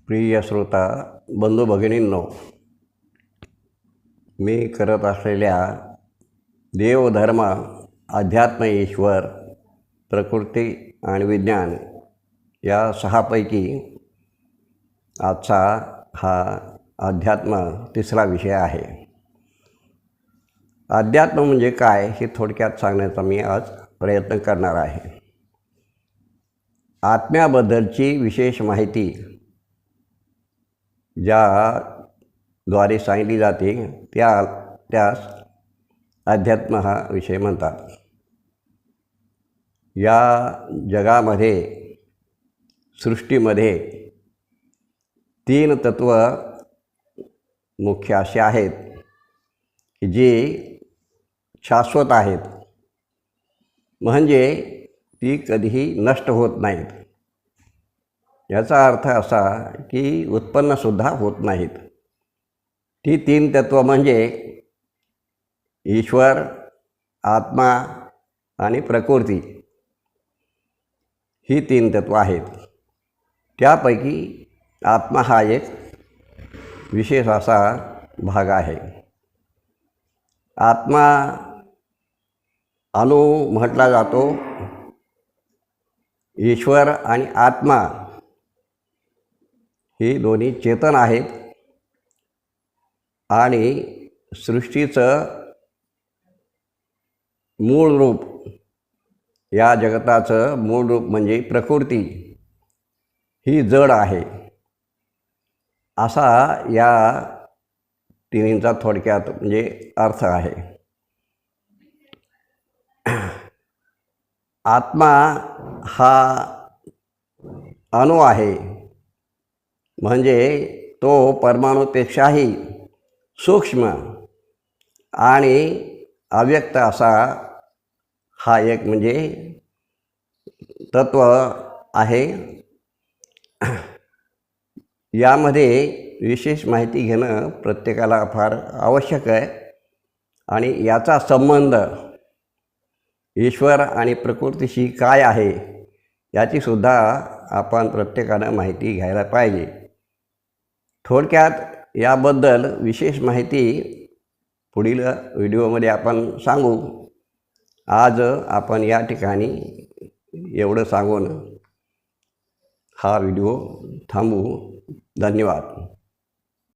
प्रिय श्रोता बंधू भगिनींनो, मी करत असलेल्या देवधर्म, अध्यात्म, ईश्वर, प्रकृती आणि विज्ञान या सहापैकी आजचा हा अध्यात्म तिसरा विषय आहे. अध्यात्म म्हणजे काय हे थोडक्यात सांगण्याचा मी आज प्रयत्न करणार आहे. आत्म्याबद्दलची विशेष माहिती ज्याद्वारे सांगितली जाते त्यास अध्यात्म हा विषय म्हणतात. या जगामध्ये, सृष्टीमध्ये 3 तत्व मुख्य असे आहेत की जे शाश्वत आहेत, म्हणजे ती कधीही नष्ट होत नाहीत. याचा अर्थ असा की उत्पन्नसुद्धा होत नाहीत. ती 3 तत्व म्हणजे ईश्वर, आत्मा आणि प्रकृती. ही 3 तत्व आहेत. त्यापैकी आत्मा हा एक विशेष असा भाग आहे. आत्मा अणु म्हटला जातो. ईश्वर आणि आत्मा ही दोन्ही चेतन आहेत आणि सृष्टीचं मूळ रूप, या जगताचं मूळ रूप म्हणजे प्रकृती ही जड आहे. असा या तिन्हींचा थोडक्यात म्हणजे अर्थ आहे. आत्मा हा अणु आहे, म्हणजे तो परमाणूपेक्षाही सूक्ष्म आणि अव्यक्त असा हा एक म्हणजे तत्व आहे. यामध्ये विशेष माहिती घेणं प्रत्येकाला फार आवश्यक आहे आणि याचा संबंध ईश्वर आणि प्रकृतीशी काय आहे याचीसुद्धा आपण प्रत्येकानं माहिती घ्यायला पाहिजे. थोडक्यात याबद्दल विशेष माहिती पुढील व्हिडिओमध्ये आपण सांगू. आज आपण या ठिकाणी एवढं सांगून हा व्हिडिओ थांबवू. धन्यवाद.